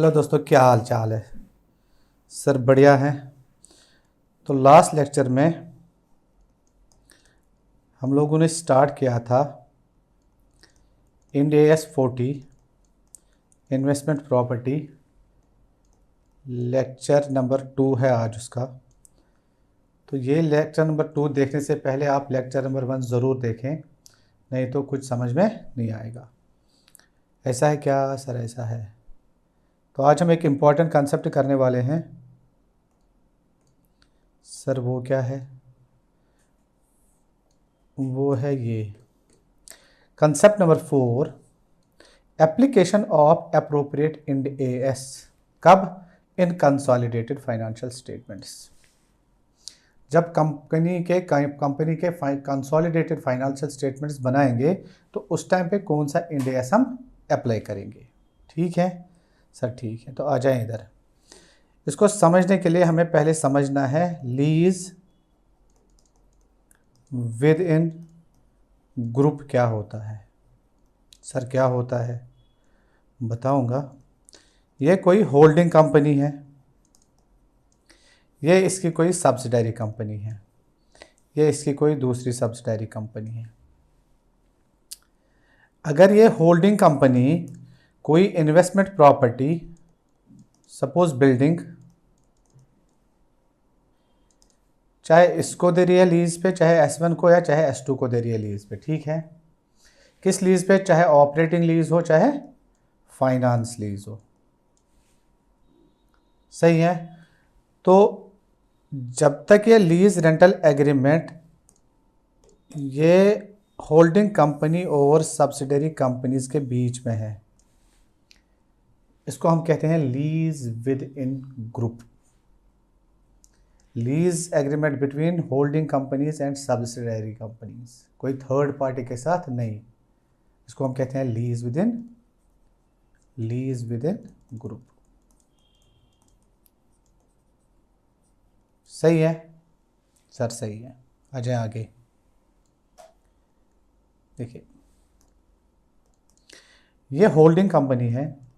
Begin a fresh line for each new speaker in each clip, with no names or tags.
Hello दोस्तों, क्या हाल चाल है। सर बढ़िया है। तो लास्ट लेक्चर में हम लोगों ने स्टार्ट किया था Ind AS 40 investment property. Lecture number 2 है आज उसका। तो ये लेक्चर नंबर 2 देखने से पहले आप लेक्चर नंबर 1 ज़रूर देखें, नहीं तो कुछ समझ में नहीं आएगा। ऐसा है क्या सर? ऐसा है। तो आज हम एक इम्पॉर्टेंट कंसेप्ट करने वाले हैं सर। वो क्या है? वो है ये concept number 4, application of appropriate Ind AS। कब? In consolidated financial statements. जब कंपनी के कंसोलिडेटेड फाइनेंशियल स्टेटमेंट्स बनाएंगे तो उस टाइम पे कौन सा इंड AS हम अप्लाई करेंगे। ठीक है सर, ठीक है। तो आ जाएं इधर। इसको समझने के लिए हमें पहले समझना है लीज विद इन ग्रुप क्या होता है। सर क्या होता है बताऊंगा। ये कोई होल्डिंग कंपनी है, ये इसकी कोई सब्सिडरी कंपनी है, ये इसकी कोई दूसरी सब्सिडरी कंपनी है। अगर ये होल्डिंग कंपनी कोई इन्वेस्टमेंट प्रॉपर्टी, सपोज बिल्डिंग, चाहे इसको दे रही है लीज पे, चाहे S1 को या चाहे S2 को दे रही है लीज पे, ठीक है। किस लीज पे? चाहे ऑपरेटिंग लीज हो चाहे फाइनेंस लीज हो, सही है। तो जब तक ये लीज रेंटल एग्रीमेंट ये होल्डिंग कंपनी और सब्सिडरी कंपनीज के बीच में है, इसको हम कहते हैं lease with in group. Lease agreement between holding companies and subsidiary companies, कोई थर्ड पार्टी के साथ नहीं। इसको हम कहते हैं लीज विद इन ग्रुप। सही है सर, सही है। आ जाए आगे। देखिए ये होल्डिंग कंपनी है,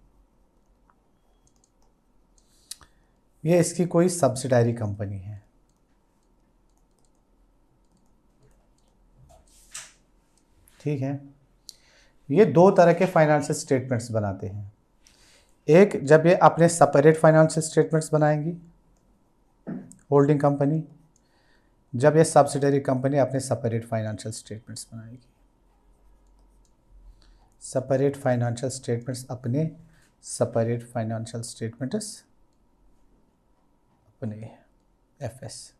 ये इसकी कोई सब्सिडायरी कंपनी है, ठीक है। ये दो तरह के फाइनेंशियल स्टेटमेंट्स बनाते हैं। एक, जब ये अपने सेपरेट फाइनेंशियल स्टेटमेंट्स बनाएंगी होल्डिंग कंपनी, जब ये सब्सिडरी कंपनी अपने सेपरेट फाइनेंशियल स्टेटमेंट्स बनाएगी। सेपरेट फाइनेंशियल स्टेटमेंट्स अपने, सेपरेट फाइनेंशियल स्टेटमेंट्स अपने, FS।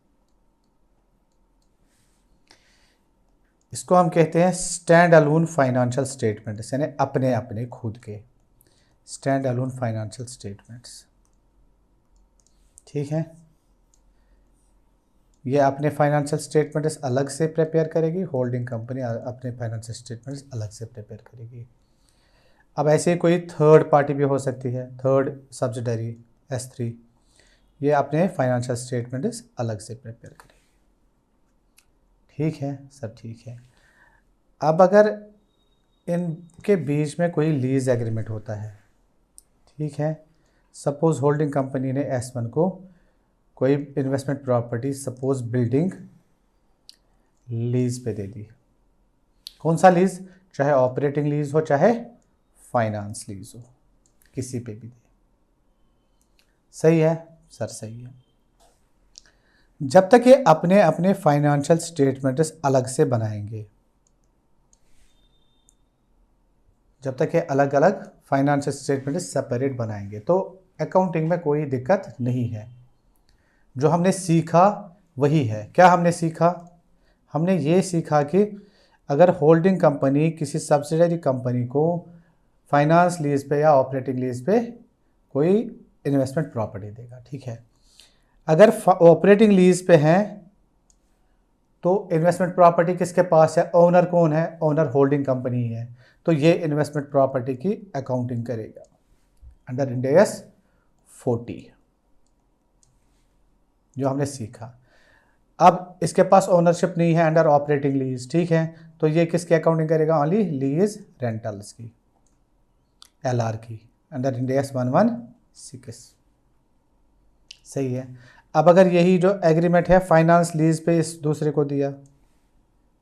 इसको हम कहते हैं स्टैंड अलोन फाइनेंशियल स्टेटमेंट्स, यानी अपने अपने खुद के स्टैंड अलोन फाइनेंशियल स्टेटमेंट्स, ठीक है। ये अपने फाइनेंशियल स्टेटमेंट्स अलग से प्रिपेयर करेगी, होल्डिंग कंपनी अपने फाइनेंशियल स्टेटमेंट्स अलग से प्रिपेयर करेगी। अब ऐसे कोई थर्ड पार्टी भी हो सकती है, थर्ड सब्सिडरी S3, ये अपने फाइनेंशियल स्टेटमेंट्स अलग से प्रिपेयर करेगी। ठीक है सर, ठीक है। अब अगर इनके बीच में कोई लीज एग्रीमेंट होता है, ठीक है। सपोज होल्डिंग कंपनी ने S1 को कोई investment property, suppose building, lease पे दे दी। कौन सा लीज? चाहे ऑपरेटिंग लीज हो चाहे फाइनेंस लीज हो, किसी पे भी दे। सही है सर, सही है। जब तक ये अपने अपने फाइनेंशियल स्टेटमेंट्स अलग से बनाएंगे, जब तक ये अलग अलग फाइनेंशियल स्टेटमेंट्स सेपरेट बनाएंगे तो अकाउंटिंग में कोई दिक्कत नहीं है। जो हमने सीखा वही है। क्या हमने सीखा? हमने ये सीखा कि अगर होल्डिंग कंपनी किसी सब्सिडरी कंपनी को फाइनेंस लीज पे या ऑपरेटिंग लीज पे कोई इन्वेस्टमेंट प्रॉपर्टी देगा, ठीक है। अगर ऑपरेटिंग लीज पे हैं तो इन्वेस्टमेंट प्रॉपर्टी किसके पास है? ओनर कौन है? ओनर होल्डिंग कंपनी है। तो ये इन्वेस्टमेंट प्रॉपर्टी की अकाउंटिंग करेगा अंडर इंड AS 40, जो हमने सीखा। अब इसके पास ओनरशिप नहीं है अंडर ऑपरेटिंग लीज, ठीक है। तो ये किसकी अकाउंटिंग करेगा? ओनली लीज रेंटल्स की, LR की, अंडर इंड AS 11 6। सही है। अब अगर यही जो एग्रीमेंट है फाइनेंस लीज पे इस दूसरे को दिया,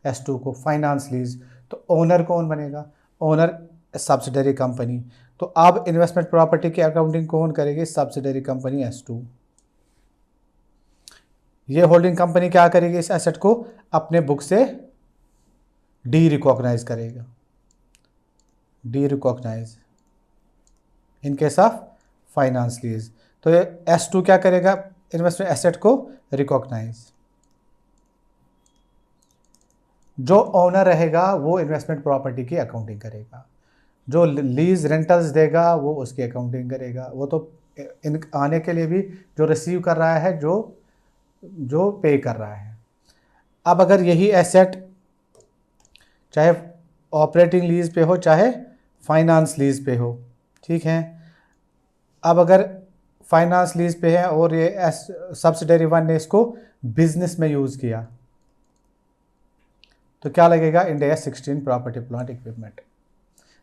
S2 को फाइनेंस लीज, तो ओनर कौन बनेगा? Owner subsidiary company. तो अब इन्वेस्टमेंट प्रॉपर्टी की अकाउंटिंग कौन करेगी? Subsidiary company S2। ये होल्डिंग कंपनी क्या करेगी? इस एसेट को अपने बुक से डी रिकॉग्नाइज करेगा, derecognise in case of finance lease. तो ये S2 क्या करेगा? इन्वेस्टमेंट एसेट को रिकॉग्नाइज। जो ओनर रहेगा वो इन्वेस्टमेंट प्रॉपर्टी की अकाउंटिंग करेगा, जो लीज रेंटल्स देगा वो उसकी अकाउंटिंग करेगा। वो तो इन आने के लिए भी जो रिसीव कर रहा है, जो पे कर रहा है। अब अगर यही एसेट चाहे ऑपरेटिंग लीज पे हो चाहे फाइनेंस लीज पे हो, ठीक है। अब अगर फाइनेंस लीज पे है और ये सब्सिडरी वन ने इसको बिजनेस में यूज़ किया, तो क्या लगेगा? Ind AS 16 property plant equipment.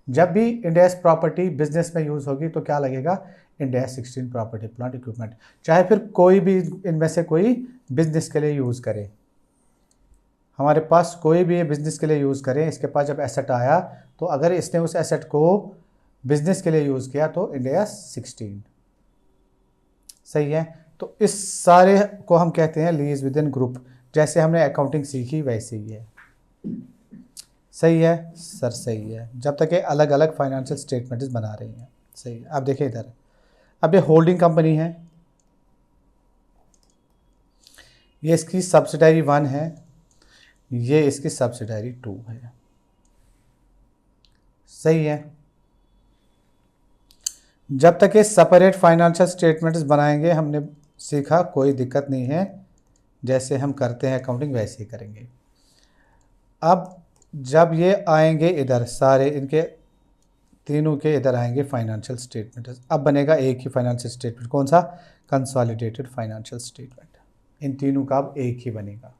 जब भी इंड AS प्रॉपर्टी बिजनेस में यूज़ होगी तो क्या लगेगा? Ind AS 16 property plant equipment. चाहे फिर कोई भी इनमें से कोई बिजनेस के लिए यूज़ करे, हमारे पास कोई भी बिजनेस के लिए यूज़ करें, इसके पास जब एसेट आया तो अगर इसने उस एसेट को बिजनेस के लिए यूज़ किया तो इंड AS 16। सही है। तो इस सारे को हम कहते हैं लीज विद इन ग्रुप। जैसे हमने अकाउंटिंग सीखी वैसे ही है। सही है सर, सही है। जब तक ये अलग अलग फाइनेंशियल स्टेटमेंट्स बना रही हैं। सही है। अब देखिए इधर, अब ये होल्डिंग कंपनी है, ये इसकी सब्सिडरी 1 है, ये इसकी सब्सिडरी 2 है। सही है। जब तक ये सेपरेट फाइनेंशियल स्टेटमेंट्स बनाएंगे, हमने सीखा, कोई दिक्कत नहीं है, जैसे हम करते हैं अकाउंटिंग वैसे ही करेंगे। अब जब ये आएंगे इधर, सारे इनके तीनों के इधर आएंगे फाइनेंशियल स्टेटमेंट्स, अब बनेगा एक ही फाइनेंशियल स्टेटमेंट। कौन सा? Consolidated financial statement. इन तीनों का अब एक ही बनेगा।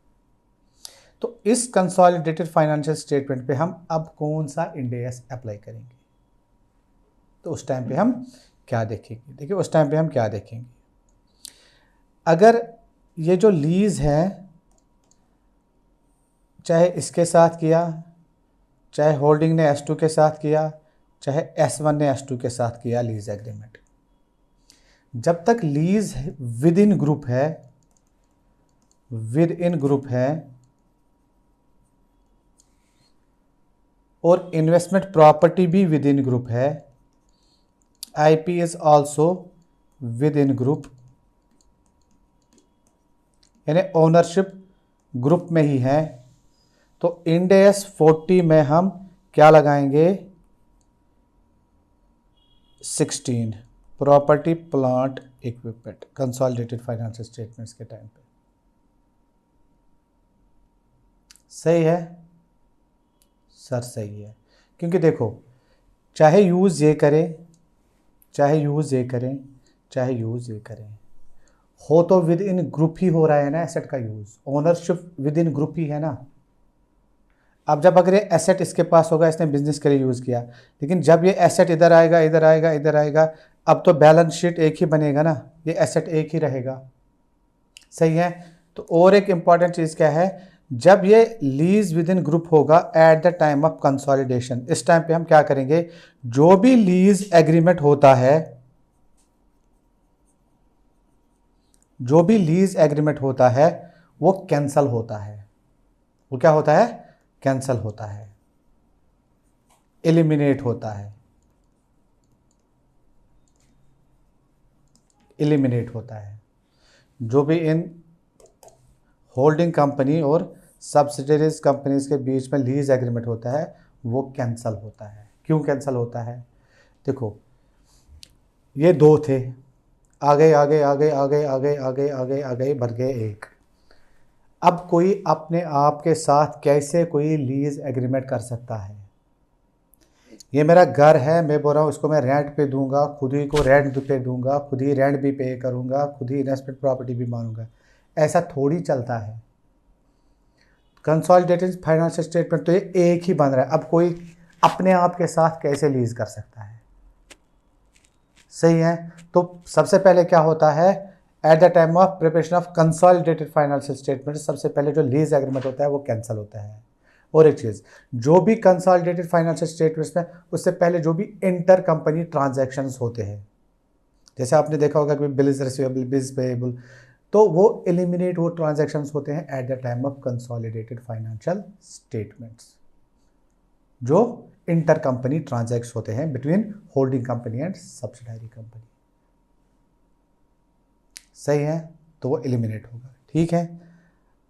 तो इस कंसोलिडेटेड फाइनेंशियल स्टेटमेंट पे हम अब कौन सा इंड AS अप्लाई करेंगे? तो उस टाइम पे हम क्या देखेंगे? देखिए उस टाइम पे हम क्या देखेंगे, अगर ये जो लीज है चाहे इसके साथ किया, चाहे होल्डिंग ने S2 के साथ किया, चाहे S1 ने S2 के साथ किया लीज एग्रीमेंट, जब तक लीज विद इन ग्रुप है, विद इन ग्रुप है और इन्वेस्टमेंट प्रॉपर्टी भी विद इन ग्रुप है, IP is also with in group, यानी ओनरशिप ग्रुप में ही है, तो इंड AS 40 में हम क्या लगाएंगे? 16 property plant equipment consolidated financial statements के टाइम पे। सही है सर, सही है। क्योंकि देखो, चाहे यूज़ ये करें, चाहे यूज़ ये करें, चाहे यूज़ ये करें, हो तो विद इन ग्रुप ही हो रहा है ना एसेट का use, ownership within group ही है ना। अब जब अगर ये एसेट इसके पास होगा, इसने बिजनेस के लिए यूज़ किया, लेकिन जब ये एसेट इधर आएगा, इधर आएगा, इधर आएगा, अब तो बैलेंस शीट एक ही बनेगा ना, ये एसेट एक ही रहेगा। सही है। तो और एक इम्पॉर्टेंट चीज़ क्या है, जब ये लीज विद इन ग्रुप होगा eight the time of consolidation, इस टाइम पे हम क्या करेंगे? जो भी लीज एग्रीमेंट होता है, जो भी लीज एग्रीमेंट होता है वो कैंसल होता है। वो क्या होता है? कैंसल होता है, एलिमिनेट होता है, एलिमिनेट होता है। जो भी इन होल्डिंग कंपनी और सब्सिडरीज कंपनीज के बीच में लीज एग्रीमेंट होता है वो कैंसल होता है। क्यों कैंसल होता है? देखो, ये दो थे, आगे आगे आगे आगे आगे आगे आगे आगे बढ़ गए एक। अब कोई अपने आप के साथ कैसे कोई लीज एग्रीमेंट कर सकता है? ये मेरा घर है, मैं बोल रहा हूँ इसको मैं रेंट पे दूंगा, खुद ही को रेंट पे दूंगा, खुद ही रेंट भी पे करूंगा, खुद ही इन्वेस्टमेंट प्रॉपर्टी भी मानूंगा, ऐसा थोड़ी चलता है। कंसोलिडेटेड फाइनेंशियल स्टेटमेंट तो ये एक ही बन रहा है। अब कोई अपने आप के साथ कैसे लीज कर सकता है? सही है। तो सबसे पहले क्या होता है, eight the time of preparation of consolidated financial statement, सबसे पहले जो लीज एग्रीमेंट होता है वो कैंसिल होता है। और एक चीज़, जो भी कंसोलिडेटेड फाइनेंशियल स्टेटमेंट्स में उससे पहले जो भी इंटर कंपनी ट्रांजैक्शंस होते हैं, जैसे आपने देखा होगा कि बिल्स रिसीवेबल, बिल्स पेएबल, तो वो एलिमिनेट, वो ट्रांजैक्शंस होते हैं eight the time of consolidated financial statements, जो इंटर कंपनी ट्रांजैक्ट होते हैं between holding company and subsidiary company. सही है, तो वो एलिमिनेट होगा। ठीक है,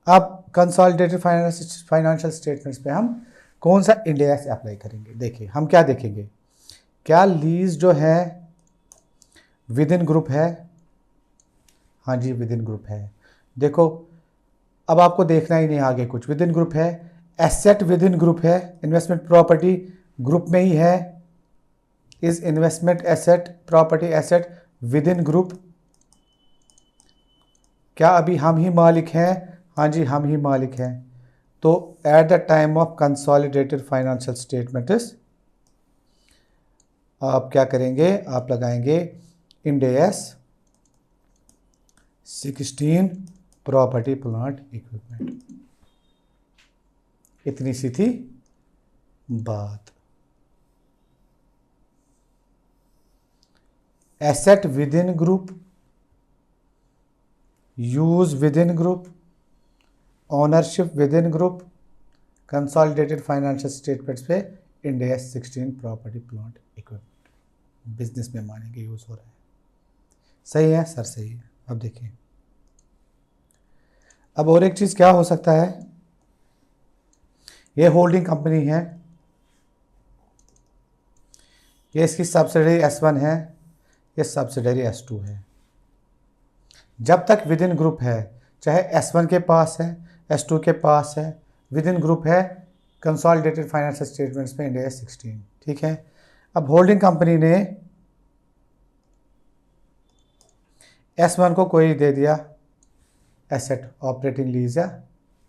अब कंसोलिडेटेड फाइनेंशियल स्टेटमेंट्स पे हम कौन सा इंड एस अप्लाई करेंगे। देखिए हम क्या देखेंगे, क्या लीज जो है विद इन ग्रुप है। हाँ जी, विद इन ग्रुप है। देखो अब आपको देखना ही नहीं आगे कुछ, विद इन ग्रुप है, एसेट विद इन ग्रुप है, इन्वेस्टमेंट प्रॉपर्टी ग्रुप में ही है, is investment asset property asset within group. क्या अभी हम ही मालिक हैं? हाँ जी, हम ही मालिक हैं। तो at the time of consolidated financial statements आप क्या करेंगे, आप लगाएंगे Ind AS 16 property plant equipment. इतनी सी थी बात। Asset within group, use within group, ownership within group, consolidated financial statements पे Ind AS 16 property plant equipment, business में मानेंगे यूज हो रहा है। सही है सर, सही है। अब देखिए, अब और एक चीज क्या हो सकता है, ये होल्डिंग कंपनी है, ये इसकी सब्सिडरी S1 है, ये सब्सिडरी S2 है। जब तक विद इन ग्रुप है, चाहे S1 के पास है, S2 के पास है, विद इन ग्रुप है, कंसोलिडेटेड फाइनेंशियल स्टेटमेंट्स में इंड एस 16। ठीक है, अब होल्डिंग कंपनी ने S1 को कोई दे दिया एसेट, ऑपरेटिंग लीज या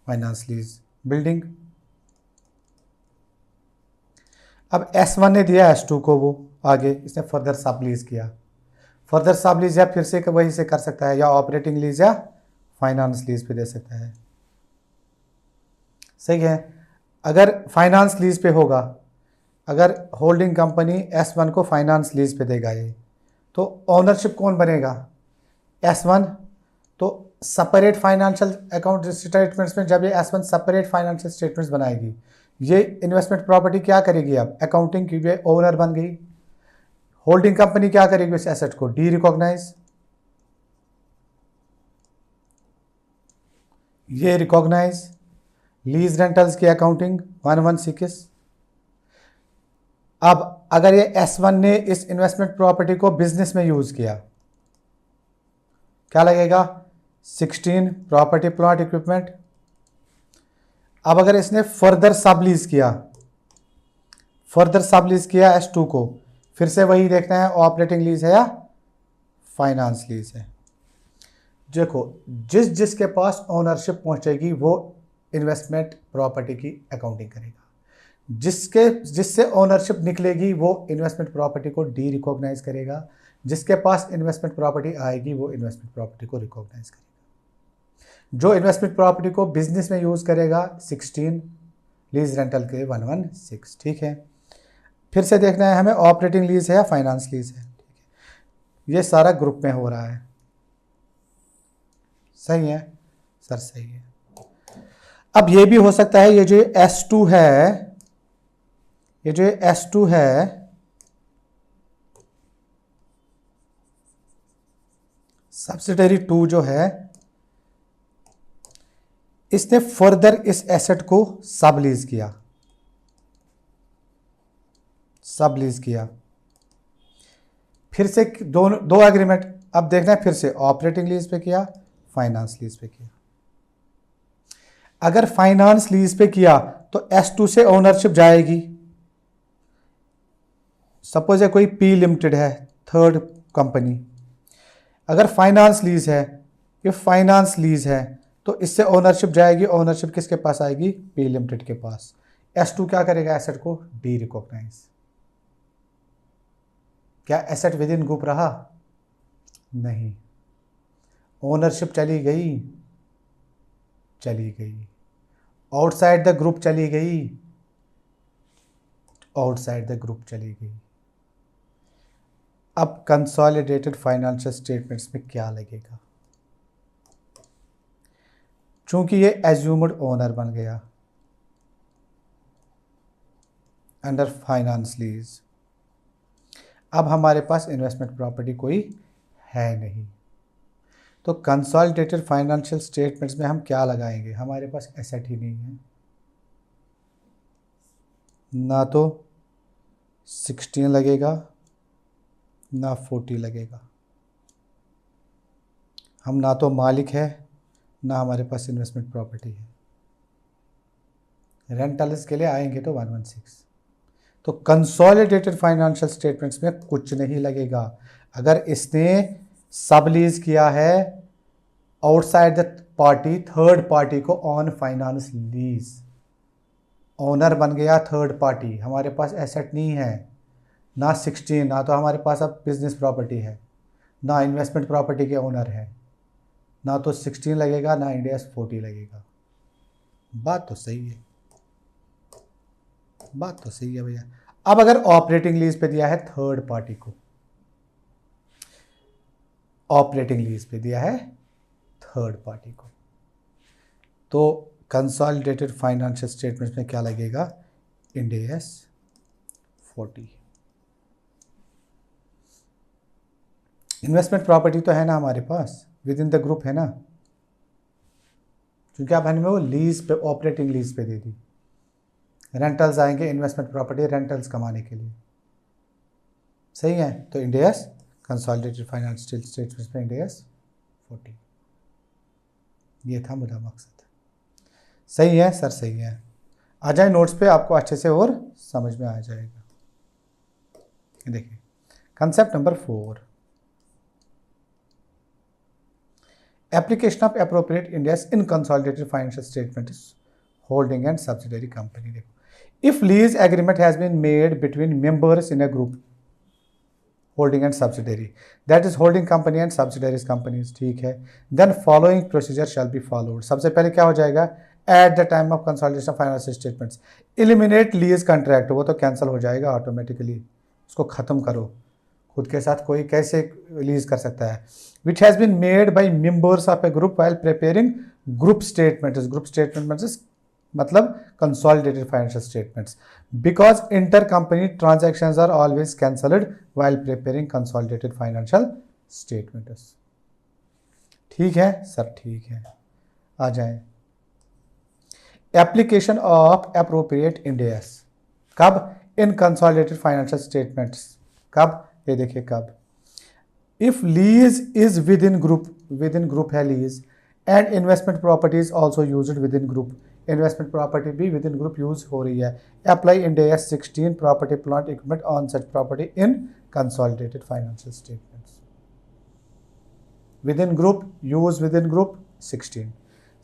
फाइनेंस लीज, बिल्डिंग। अब S1 ने दिया S2 को, वो आगे इसने फर्दर सब लीज किया, फर्दर सब लीज या फिर से वही से कर सकता है, या ऑपरेटिंग लीज या फाइनेंस लीज पे दे सकता है। सही है, अगर फाइनेंस लीज पे होगा, अगर होल्डिंग कंपनी S1 को फाइनेंस लीज पे देगा ये, तो ओनरशिप कौन बनेगा? S1। तो सेपरेट फाइनेंशियल अकाउंट स्टेटमेंट्स में जब ये S1 सेपरेट फाइनेंशियल स्टेटमेंट्स बनाएगी, ये इन्वेस्टमेंट प्रॉपर्टी क्या करेगी, अब अकाउंटिंग की ये ओनर बन गई। होल्डिंग कंपनी क्या करेगी इस एसेट को, डी रिकॉग्नाइज, ये रिकॉग्नाइज, लीज रेंटल्स की अकाउंटिंग 116। अब अगर ये S1 ने इस इन्वेस्टमेंट प्रॉपर्टी को बिजनेस में यूज किया, क्या लगेगा, 16 प्रॉपर्टी प्लांट इक्विपमेंट। अब अगर इसने फर्दर सबलीज किया, फर्दर सबलीज किया S2 को, फिर से वही देखना है ऑपरेटिंग लीज है या फाइनेंस लीज है। देखो जिसके पास ओनरशिप पहुंचेगी वो इन्वेस्टमेंट प्रॉपर्टी की अकाउंटिंग करेगा, जिससे ओनरशिप निकलेगी वो इन्वेस्टमेंट प्रॉपर्टी को डी रिकॉग्नाइज करेगा, जिसके पास इन्वेस्टमेंट प्रॉपर्टी आएगी वो इन्वेस्टमेंट प्रॉपर्टी को रिकॉग्नाइज करेगा। जो इन्वेस्टमेंट प्रॉपर्टी को बिजनेस में यूज करेगा 16, लीज रेंटल के 116। ठीक है, फिर से देखना है हमें ऑपरेटिंग लीज है या फाइनेंस लीज है। ठीक है, ये सारा ग्रुप में हो रहा है। सही है सर, सही है। अब ये भी हो सकता है, ये जो S2 है, ये जो S2 है, सब्सिडरी 2 जो है, इसने फर्दर इस एसेट को सबलीज किया, सबलीज किया, फिर से दो एग्रीमेंट। अब देखना है फिर से ऑपरेटिंग लीज पे किया, फाइनेंस लीज पे किया। अगर फाइनेंस लीज पे किया तो S2 से ओनरशिप जाएगी। सपोज है कोई P लिमिटेड है, थर्ड कंपनी, अगर फाइनेंस लीज है, ये फाइनेंस लीज है, तो इससे ओनरशिप जाएगी, ओनरशिप किसके पास आएगी, P लिमिटेड के पास। S2 क्या करेगा, एसेट को डी रिकॉग्नाइज, क्या एसेट विद इन ग्रुप रहा? नहीं। ओनरशिप चली गई? चली गई। आउटसाइड द ग्रुप चली गई? आउटसाइड द ग्रुप चली गई। अब कंसोलिडेटेड फाइनेंशियल स्टेटमेंट्स में क्या लगेगा? चूंकि ये एज्यूम्ड ओनर बन गया अंडर फाइनेंस लीज, अब हमारे पास इन्वेस्टमेंट प्रॉपर्टी कोई है नहीं, तो कंसोलिडेटेड फाइनेंशियल स्टेटमेंट्स में हम क्या लगाएंगे? हमारे पास एसेट ही नहीं है, ना तो 16 लगेगा ना 40 लगेगा। हम ना तो मालिक है ना हमारे पास इन्वेस्टमेंट प्रॉपर्टी है। रेंटल्स के लिए आएंगे तो 116। तो कंसोलिडेटेड फाइनेंशियल स्टेटमेंट्स में कुछ नहीं लगेगा। अगर इसने सब लीज किया है outside the party, third party को ऑन फाइनेंस लीज, ओनर बन गया थर्ड पार्टी, हमारे पास एसेट नहीं है, ना 16, ना तो हमारे पास अब बिजनेस प्रॉपर्टी है, ना इन्वेस्टमेंट प्रॉपर्टी के ओनर है, ना तो 16 लगेगा ना इंडियस 40 लगेगा। बात तो सही है, बात तो सही है भैया। अब अगर ऑपरेटिंग लीज पे दिया है थर्ड पार्टी को, ऑपरेटिंग लीज पे दिया है थर्ड पार्टी को, तो कंसोलिडेटेड फाइनेंशियल स्टेटमेंट्स में क्या लगेगा? Ind AS 40। इन्वेस्टमेंट प्रॉपर्टी तो है ना हमारे पास, विद इन द ग्रुप है ना, क्योंकि अब हमें वो लीज पे, ऑपरेटिंग लीज पे दे दी। रेंटल्स आएंगे इन्वेस्टमेंट प्रॉपर्टी रेंटल्स कमाने के लिए, सही है। तो Ind AS consolidated financial statements में इंड AS 40, ये था मुद्दा मकसद। सही है सर, सही है। आ जाए नोट्स पे, आपको अच्छे से और समझ में आ जाएगा। देखिए concept number 4, application of appropriate Ind AS in consolidated financial statements holding and subsidiary company. देखो, if lease agreement has been made between members in a group holding and subsidiary, that is holding company and subsidiaries companies, ठीक है, then following procedure shall be followed. सबसे पहले क्या हो जाएगा? At the time of consolidation of financial statements eliminate lease contract, वो तो cancel हो जाएगा ऑटोमेटिकली, उसको खत्म करो। खुद के साथ कोई कैसे लीज कर सकता है? Which has been made by members of a group while preparing group statements, group statements मतलब consolidated financial statements, because inter company transactions are always cancelled while preparing consolidated financial statements. ठीक है sir, ठीक है। आ जाए application of appropriate Ind AS कब? In consolidated financial statements. कब? ये देखिए कब, if lease is within group, within group है lease, and investment property is also used within group, investment property भी विद इन ग्रुप यूज हो रही है। Apply Ind AS 16 property plant equipment on such property in consolidated financial statements. Within group, use within group 16।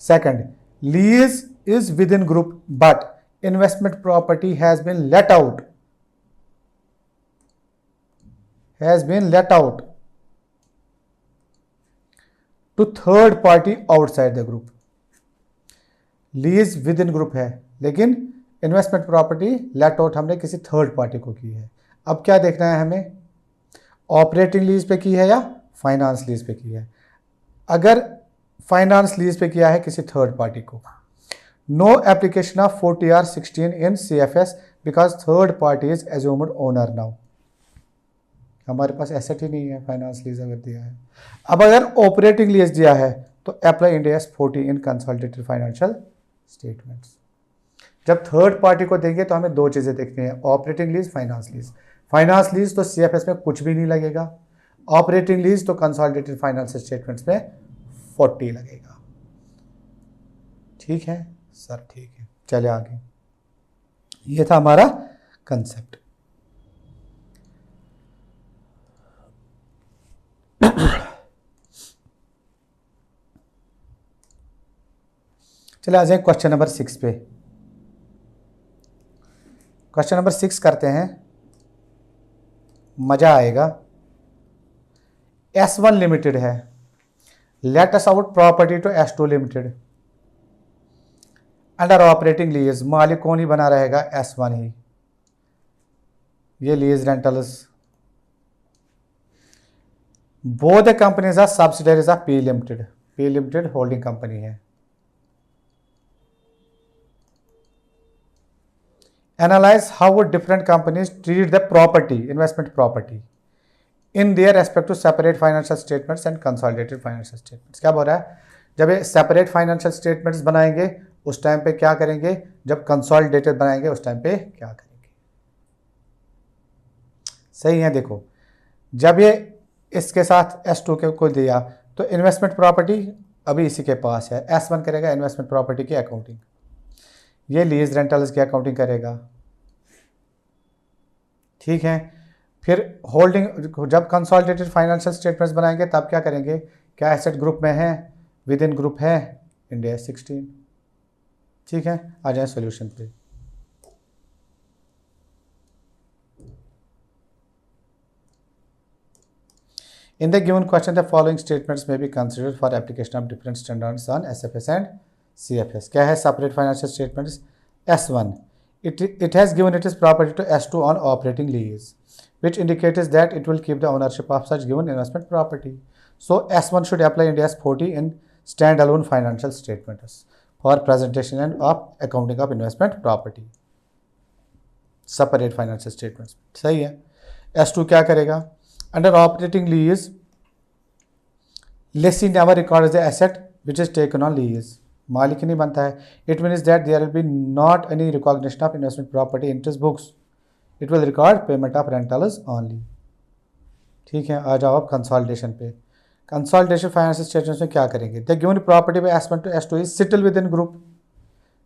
Second, lease is within group but investment property has been let out, to third party outside the group। Lease with in group है लेकिन investment property let out हमने किसी third party को की है। अब क्या देखना है हमें? ऑपरेटिंग लीज पे की है या फाइनेंस लीज पे की है? अगर फाइनेंस लीज पे किया है किसी थर्ड पार्टी को, no application of 40R16 in CFS because third party is assumed owner now. हमारे पास एसेट ही नहीं है फाइनेंस लीज अगर दिया है। अब अगर ऑपरेटिंग लीज दिया है तो अप्लाई इंड AS 40 इन कंसोलिडेटेड फाइनेंशियल स्टेटमेंट्स। जब थर्ड पार्टी को देंगे तो हमें दो चीजें देखनी है, operating lease, finance lease. Finance lease तो CFS में कुछ भी नहीं लगेगा, ऑपरेटिंग लीज तो कंसोलिडेटेड फाइनेंशियल स्टेटमेंट्स में 40 लगेगा। ठीक है सर, ठीक है। चलिए आगे, ये था हमारा कंसेप्ट। चलिए आ जाए क्वेश्चन नंबर 6 पे। क्वेश्चन नंबर 6 करते हैं। मजा आएगा। S1 लिमिटेड है, let us out property to S2 limited. Under operating lease मालिक कौन ही बना रहेगा? S1 ही। ये lease rentals. Both the companies are subsidiaries of P limited. P limited holding company है। Analyze how would different companies treat the property, investment property, in their respect to separate financial statements and consolidated financial statements। क्या बोल रहा है? जब ये separate financial statements बनाएंगे उस time पे क्या करेंगे, जब कंसोलिडेटेड बनाएंगे उस टाइम पे क्या करेंगे। सही है। देखो, जब ये इसके साथ S2 के को दिया तो इन्वेस्टमेंट प्रॉपर्टी अभी इसी के पास है, S1 करेगा इन्वेस्टमेंट प्रॉपर्टी की अकाउंटिंग, ये लीज रेंटल्स की अकाउंटिंग करेगा। ठीक है। फिर होल्डिंग, जब कंसोलिडेटेड फाइनेंशियल स्टेटमेंट्स बनाएंगे तब क्या करेंगे, क्या एसेट ग्रुप में है, विद इन ग्रुप है, इंडिया 16। ठीक है, आ जाए सॉल्यूशन पे। In the given question, the following statements may be considered for application of different standards on SFS and CFS। क्या है separate financial statements? S1, it has given its property to S2 on operating lease, which indicates that it will keep the ownership of such given investment property. So S1 should apply Ind AS 40 in standalone financial statements for presentation and of accounting of investment property, separate financial statements। सही है। S2 क्या करेगा? Under operating lease, lessee never records the asset which is taken on lease। मालिक ही नहीं बनता है। It means that there will be not any recognition of investment property in its books। It will record payment of rentals only। ठीक है, आ जाओ अब consolidation पे। Consolidation financial statements में क्या करेंगे? The given property bye S1 to S2 is settled within group,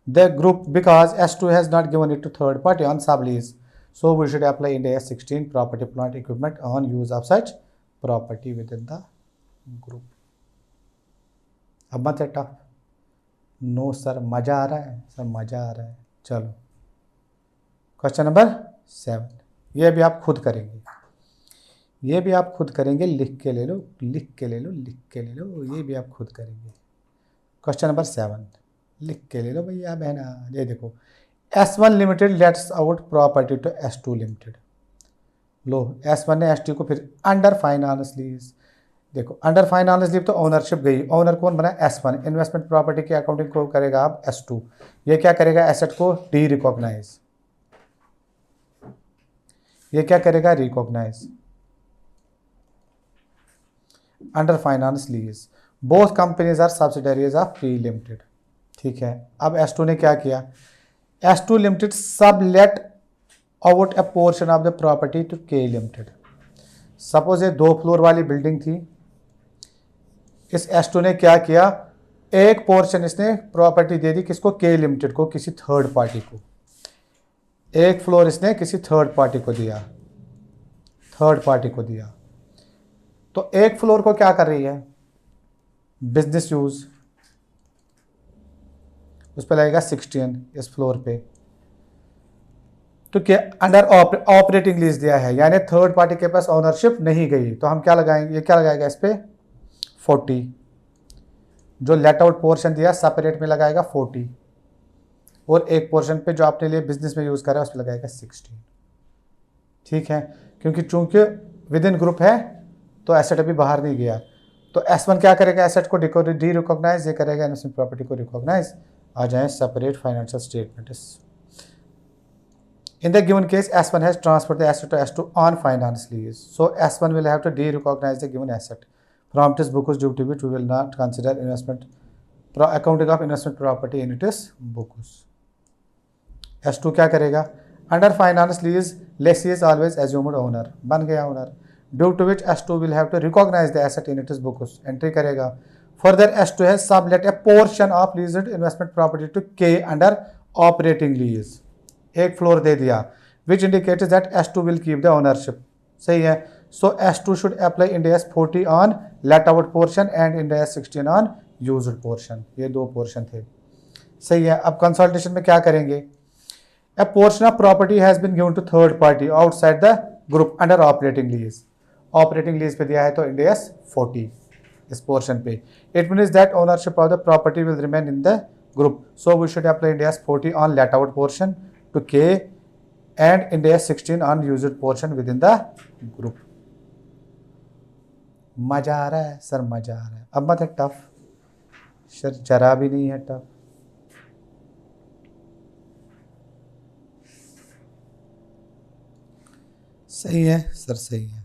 the group, because S2 has not given it to third party on sublease। So we should apply Ind AS 16 property plant equipment on use of such property within the group। अब मत है tough. No sir मजा आ रहा है, sir मजा आ रहा है। चलो क्वेश्चन नंबर 7, ये भी आप खुद करेंगे, ये भी आप खुद करेंगे, लिख के ले लो, लिख के ले लो, लिख के ले लो, ये भी आप खुद करेंगे। क्वेश्चन नंबर 7 लिख के ले लो भैया बहना। ये देखो, S1 limited lets out property to S2 limited. लो, S1 ने S2 को फिर अंडर फाइनेंस लीज। देखो, अंडर फाइनेंस लीज तो ओनरशिप गई, ओनर कौन बना? S1। इन्वेस्टमेंट प्रॉपर्टी की अकाउंटिंग को करेगा आप S2। ये क्या करेगा? एसेट को डी रिकॉग्नाइज। ये क्या करेगा? Recognise under finance lease. Both companies are subsidiaries of P limited. ठीक है, अब S2 ने क्या किया? S2 limited sublet out a portion of the property to K limited. Suppose ये 2 फ्लोर वाली बिल्डिंग थी, इस S2 ने क्या किया? एक पोर्शन इसने प्रॉपर्टी दे दी किसको? K लिमिटेड को, किसी थर्ड पार्टी को। एक फ्लोर इसने किसी थर्ड पार्टी को दिया, थर्ड पार्टी को दिया। तो एक फ्लोर को क्या कर रही है? बिजनेस यूज, उस पर लगेगा 16 इस फ्लोर पे। तो क्या अंडर ऑपरेटिंग लीज दिया है, यानी थर्ड पार्टी के पास ओनरशिप नहीं गई, तो हम क्या लगाएंगे? ये क्या लगाएगा इस पे? 40। जो लेट आउट पोर्शन दिया सेपरेट में लगाएगा 40, और एक पोर्शन पे जो आपने लिए बिजनेस में यूज करा है उस पर लगाएगा 16। ठीक है, क्योंकि चूंकि विद इन ग्रुप है तो एसेट अभी बाहर नहीं गया। तो S1 क्या करेगा? एसेट को डी रिकॉग्नाइज, ये करेगा इन्वेस्टमेंट प्रॉपर्टी को रिकॉग्नाइज। आ जाए separate financial statements. In the given case S1 has transferred the asset to S2 on finance lease, so S1 will have to de-recognize the given asset from its books due to which we will not consider investment accounting of investment property in its books। S2 क्या करेगा? Under finance lease lessee is always assumed owner, बन गया owner, due to which S2 will have to recognize the asset in its books, entry करेगा। Further, S2 has sublet a portion of leased investment property to K under operating lease। एक floor दे दिया, which indicates that S2 will keep the ownership। सही है। So S2 should apply Ind AS 40 on let out portion and Ind AS 16 on used portion। ये 2 portion थे। सही है। अब consolidation में क्या करेंगे? A portion of property has been given to third party outside the group under operating lease पे दिया है तो इंड एस 40 इस पोर्शन पे। It means that ownership of the property will remain in the group, so we should apply Ind AS 40 on let out portion to के and Ind AS 16 on used portion within the group. मजा आ रहा है sir, मजा आ रहा है। अब मत है टफ सर, जरा भी नहीं है टफ। सही है सर, सही है।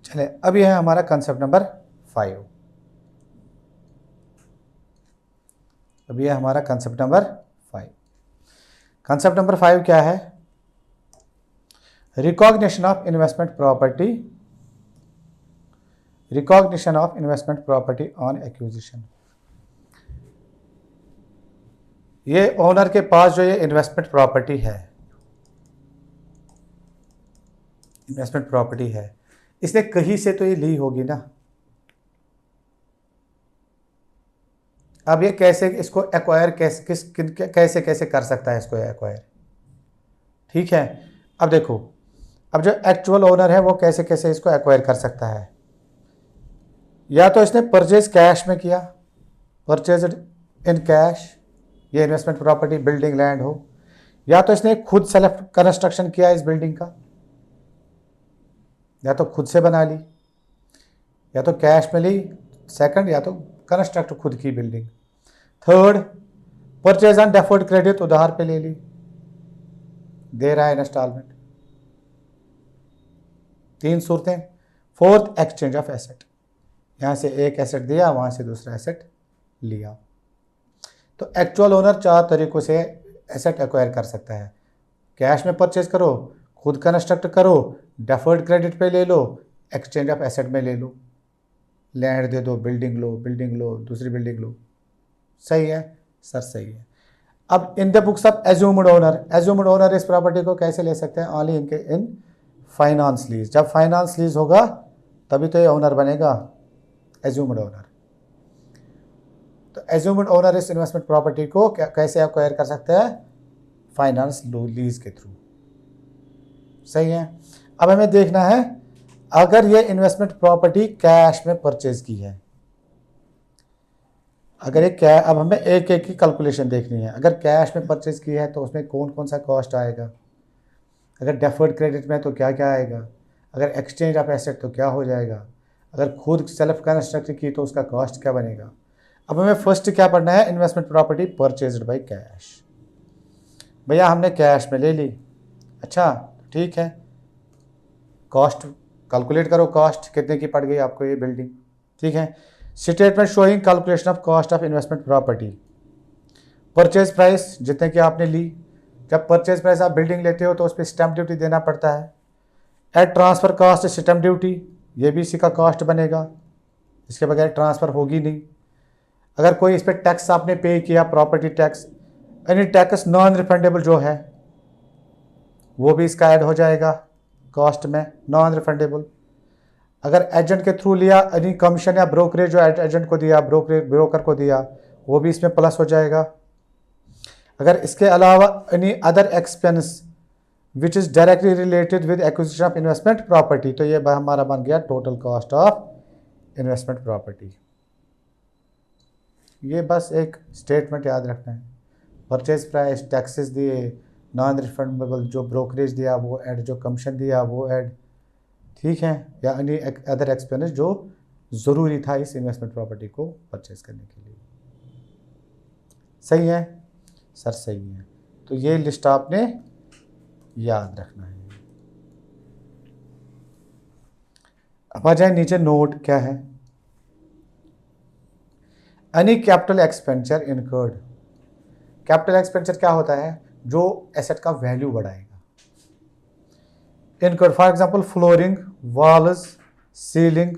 चले, अब यह है हमारा कंसेप्ट नंबर 5। अब यह हमारा कंसेप्ट नंबर 5। कंसेप्ट नंबर 5 क्या है? Recognition of investment property, recognition of investment property on acquisition. ये ओनर के पास जो ये इन्वेस्टमेंट प्रॉपर्टी है, इन्वेस्टमेंट प्रॉपर्टी है, इसने कहीं से तो ये ली होगी ना। अब ये कैसे इसको एक्वायर कैसे कैसे कर सकता है इसको एक्वायर? ठीक है, अब देखो, अब जो एक्चुअल ओनर है वो कैसे कैसे इसको एक्वायर कर सकता है। या तो इसने परचेज कैश में किया, परचेज इन कैश, ये इन्वेस्टमेंट प्रॉपर्टी बिल्डिंग लैंड हो, या तो इसने खुद सेल्फ कंस्ट्रक्शन किया इस बिल्डिंग का, या तो खुद से बना ली, या तो कैश में ली, सेकंड या तो कंस्ट्रक्ट खुद की building, third purchase on deferred credit, उधार पे ले ली, दे रहा है इंस्टॉलमेंट। 3 सूरतें। फोर्थ एक्सचेंज ऑफ एसेट, यहां से एक एसेट दिया, वहां से दूसरा एसेट लिया। तो एक्चुअल ओनर 4 तरीकों से एसेट एक्वायर कर सकता है। कैश में परचेज करो, खुद कंस्ट्रक्ट करो, डेफर्ड क्रेडिट पे ले लो, एक्सचेंज ऑफ एसेट में ले लो, लैंड दे दो, बिल्डिंग लो, दूसरी बिल्डिंग लो। सही है सर, सही है। अब इन the books of assumed owner इस प्रॉपर्टी को कैसे ले सकते हैं? Only in finance lease. जब फाइनेंस लीज होगा तभी तो ये ओनर बनेगा, एज्यूम्ड ओनर। तो एज्यूम्ड ओनर इस इन्वेस्टमेंट प्रॉपर्टी को कैसे एक्वायर कर सकते हैं? फाइनेंस लीज के थ्रू। सही है। अब हमें देखना है, अगर ये इन्वेस्टमेंट प्रॉपर्टी कैश में परचेज की है, अगर ये अब हमें एक एक की कैलकुलेशन देखनी है। अगर कैश में परचेज की है तो उसमें कौन कौन सा कॉस्ट आएगा, अगर डेफर्ड क्रेडिट में तो क्या क्या आएगा, अगर एक्सचेंज ऑफ एसेट तो क्या हो जाएगा, अगर खुद सेल्फ कंस्ट्रक्ट की तो उसका कॉस्ट क्या बनेगा। अब हमें फर्स्ट क्या पढ़ना है? Investment property purchased by cash. भैया हमने कैश में ले ली, अच्छा ठीक है, कॉस्ट कैलकुलेट करो, कॉस्ट कितने की पड़ गई आपको ये बिल्डिंग। ठीक है, statement showing calculation of cost of investment property, purchase price जितने की आपने ली। जब परचेज प्राइस आप बिल्डिंग लेते हो तो उस पर स्टैंप ड्यूटी देना पड़ता है। At transfer cost stamp duty, ये भी इसी का कॉस्ट बनेगा, इसके बगैर ट्रांसफ़र होगी नहीं। अगर कोई इस पर टैक्स आपने पे किया, property tax, any tax non refundable जो है वो भी इसका ऐड हो जाएगा कॉस्ट में, नॉन रिफंडेबल। अगर एजेंट के थ्रू लिया, एनी कमीशन या ब्रोकरेज जो एजेंट को दिया, ब्रोकर को दिया, वो भी इसमें प्लस हो जाएगा। अगर इसके अलावा any other expense which is directly related with acquisition of investment property, तो ये हमारा बन गया total cost of investment property. ये बस एक स्टेटमेंट याद रखना है। परचेज प्राइस, टैक्सेस दिए, नॉन रिफंडेबल जो ब्रोकरेज दिया वो ऐड, जो कमीशन दिया वो ऐड, ठीक है, या एनी अदर एक्सपेंस जो ज़रूरी था इस इन्वेस्टमेंट प्रॉपर्टी को परचेज करने के लिए। सही है सर, सही है। तो ये लिस्ट आपने याद रखना है। अब आ जाए नीचे, नोट क्या है? Any capital expenditure incurred. Capital expenditure क्या होता है? जो एसेट का वैल्यू बढ़ाएगा। Incurred for example flooring, walls, ceiling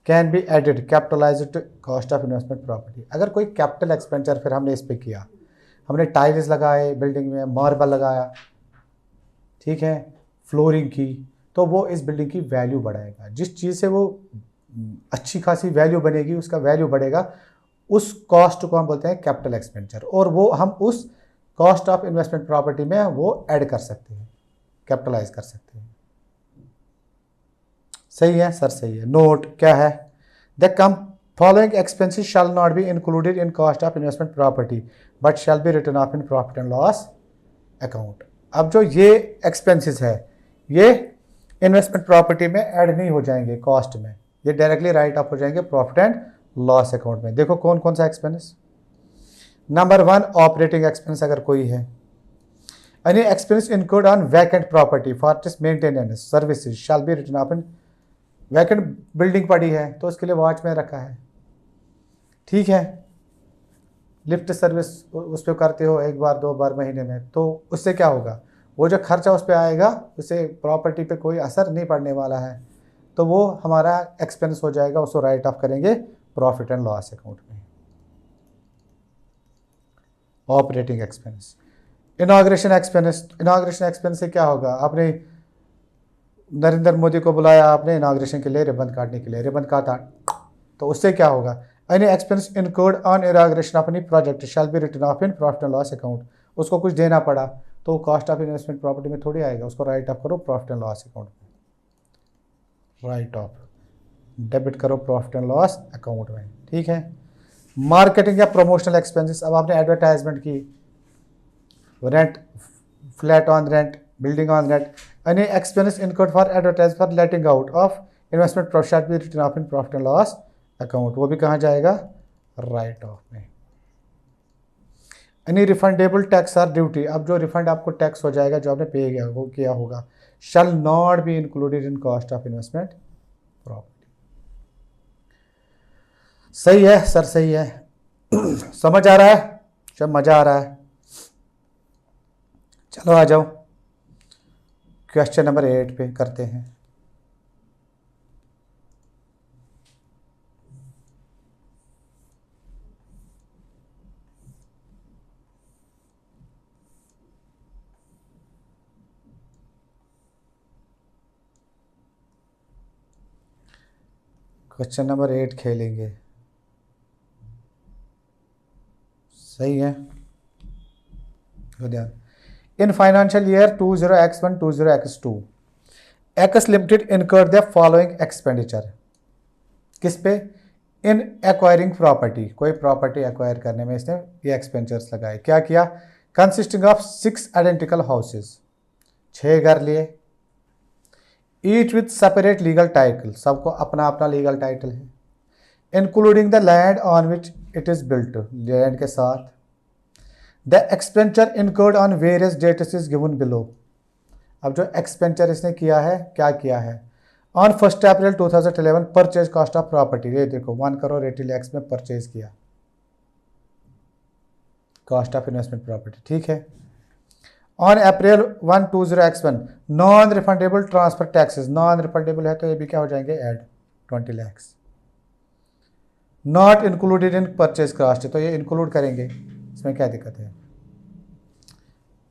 can be added capitalised cost of investment property. अगर कोई कैपिटल एक्सपेंडिचर फिर हमने इस पे किया, हमने टाइल्स लगाए बिल्डिंग में, मार्बल लगाया, ठीक है, फ्लोरिंग की, तो वो इस बिल्डिंग की वैल्यू बढ़ाएगा। जिस चीज़ से वो अच्छी खासी वैल्यू बनेगी, उसका वैल्यू बढ़ेगा, उस कॉस्ट को हम बोलते हैं कैपिटल एक्सपेंडिचर, और वो हम उस कॉस्ट ऑफ इन्वेस्टमेंट प्रॉपर्टी में वो ऐड कर सकते हैं, कैपिटलाइज कर सकते हैं। सही है सर, सही है। नोट क्या है, the come following expenses shall not be included in cost of investment property but shall be written off in profit and loss account. अब जो ये एक्सपेंसेस है ये इन्वेस्टमेंट प्रॉपर्टी में ऐड नहीं हो जाएंगे कॉस्ट में, ये डायरेक्टली राइट ऑफ हो जाएंगे प्रॉफिट एंड लॉस अकाउंट में। देखो कौन कौन सा एक्सपेंस। नंबर 1 ऑपरेटिंग एक्सपेंस अगर कोई है, any expense incurred on vacant property for its maintenance services shall be written off in, vacant building पड़ी है तो उसके लिए वॉचमैन रखा है, ठीक है, लिफ्ट सर्विस उस पर करते हो 1 बार 2 बार महीने में, तो उससे क्या होगा, वो जो खर्चा उस पर आएगा उससे प्रॉपर्टी पे कोई असर नहीं पड़ने वाला है, तो वो हमारा एक्सपेंस हो जाएगा, उसको राइट ऑफ करेंगे प्रॉफिट एंड लॉस अकाउंट में। Operating expense. Inauguration expense, inauguration expense से क्या होगा, आपने नरेंद्र मोदी को बुलाया आपने इनॉग्रेशन के लिए, रिबन काटने के लिए, रिबन काटा, तो उससे क्या होगा, any expense incurred on inauguration of any project shall be written off in profit and loss account. उसको कुछ देना पड़ा तो कॉस्ट ऑफ इन्वेस्टमेंट प्रॉपर्टी में थोड़ी आएगा, उसको राइट ऑफ करो प्रॉफिट एंड लॉस अकाउंट में, राइट ऑफ डेबिट करो प्रॉफिट एंड लॉस अकाउंट में, ठीक है। मार्केटिंग या प्रमोशनल एक्सपेंसेस, अब आपने एडवर्टाइजमेंट की, rent, flat on rent, building on rent, any expense incurred for advertise for letting out of investment profit be written off in profit and loss account, वो भी कहाँ जाएगा, राइट ऑफ में। Any refundable tax or duty, अब जो refund आपको tax हो जाएगा जो आपने पे किया होगा, शैल not be included in cost of investment property. सही है सर, सही है। समझ आ रहा है, जब मजा आ रहा है। चलो आ जाओ क्वेश्चन नंबर 8 पे करते हैं। क्वेश्चन नंबर 8 खेलेंगे, सही है, ध्यान। In financial year 20x1 20x2 x limited incurred the following expenditure, किस पे, इन एक्वायरिंग प्रॉपर्टी, कोई प्रॉपर्टी एक्वायर करने में इसने ये एक्सपेंडिचर्स लगाए। क्या किया, कंसिस्टिंग ऑफ 6 आइडेंटिकल हाउसेज, 6 घर लिए, each with separate legal title, सबको अपना अपना लीगल टाइटल है, including the land on which it is built, land के साथ। The expenditure incurred on various dates is given below, अब जो एक्सपेंडिचर इसने किया है, क्या किया है, on 1 April 2011 purchase cost of property, ये देखो 1,80 लाख में परचेज किया, कॉस्ट ऑफ इन्वेस्टमेंट प्रॉपर्टी, ठीक है। On April 1 20x1 non refundable transfer taxes, non refundable है तो ये भी क्या हो जाएंगे, add 20 lakh, not included in purchase cost, तो ये इंक्लूड करेंगे, इसमें क्या दिक्कत है,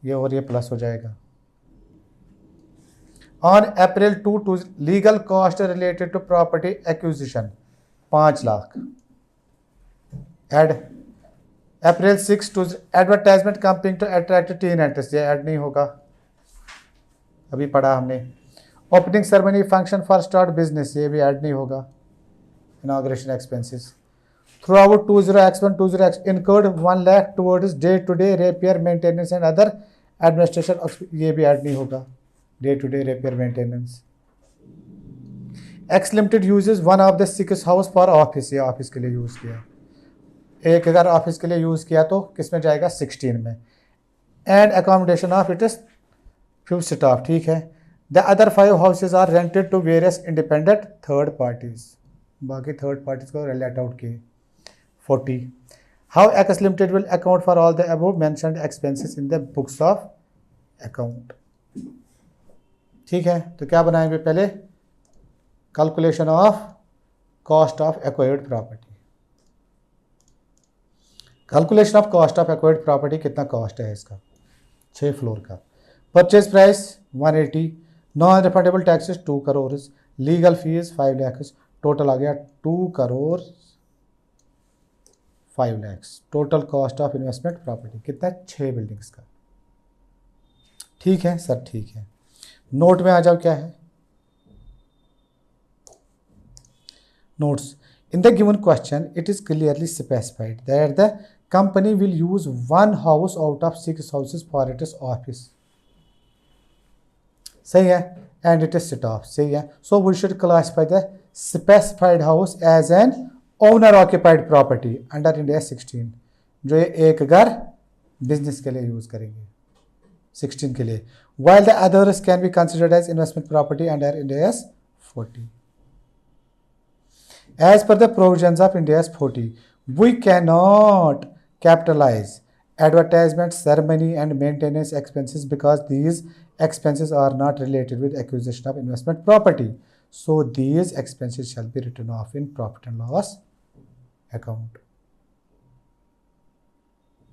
ये और ये प्लस हो जाएगा। On April 2 legal cost related to property acquisition 5 lakh, add. April 6 to advertisement company to attract tenants, ये ऐड नहीं होगा, अभी पढ़ा हमने। Opening ceremony function for start business, ये भी ऐड नहीं होगा, inauguration expenses. Throughout 20x1 20x incurred 1 lakh towards day to day repair maintenance and other administration, ये भी ऐड नहीं होगा, day to day repair maintenance. X limited uses 1 of the 6 house for office, ये office के लिए use किया, एक अगर ऑफिस के लिए यूज़ किया तो किस में जाएगा, 16 में। And accommodation of it is few staff, ठीक है। The other 5 houses are rented to various independent third parties, बाकी थर्ड पार्टीज को लेट आउट किए। 40 how X limited will account for all the above mentioned expenses in the books of account, ठीक है। तो क्या बनाएंगे पहले, calculation of cost of acquired property. Calculation of cost of acquired property, कितना cost है इसका, 6 फ्लोर का। Purchase price 180, non refundable taxes 2 crore, legal fees 5 lakh, total आ गया 2 crore 5 lakh. Total cost of investment property कितना है, 6 बिल्डिंग्स का। ठीक है सर, ठीक है। नोट में आ जाओ, क्या है notes. In the given question, it is clearly specified that the company will use 1 house out of 6 houses for its office. सही है, and it is staff, सही है। So we should classify the specified house as an owner occupied property under India 16, जो ये एक घर business के लिए यूज करेंगे 16 के लिए, while the others can be considered as investment property under India 40. As per the provisions of India's 40, we cannot capitalize advertisement, ceremony and maintenance expenses because these expenses are not related with acquisition of investment property. So these expenses shall be written off in profit and loss account.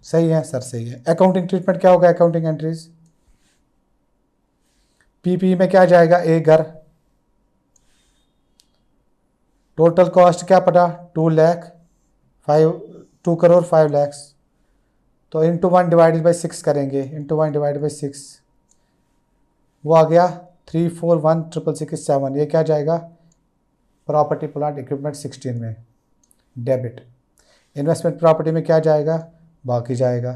सही है sir, सही है। Accounting treatment क्या होगा, accounting entries PP में क्या जाएगा, एक घर, टोटल कॉस्ट क्या पड़ा 2 करोड़ 5 लाख, तो इंटू 1 डिवाइडेड बाई 6 करेंगे, इंटू 1 डिवाइडेड बाई 6 वो आ गया 341,667। ये क्या जाएगा, प्रॉपर्टी प्लांट इक्विपमेंट 16 में डेबिट। इन्वेस्टमेंट प्रॉपर्टी में क्या जाएगा, बाकी जाएगा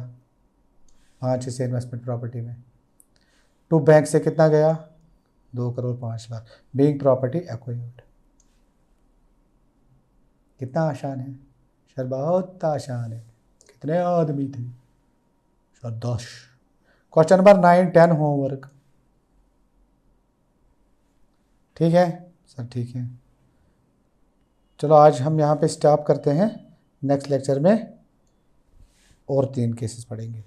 5 से इन्वेस्टमेंट प्रॉपर्टी में। टू बैंक से कितना गया 2 crore 5 lakh, being property acquired. कितना आसान है सर, बहुत आसान है। कितने आदमी थे सर, 10। Question number 9, 10 homework. ठीक है सर, ठीक है। चलो आज हम यहाँ पे स्टॉप करते हैं, नेक्स्ट लेक्चर में और 3 केसेस पढ़ेंगे।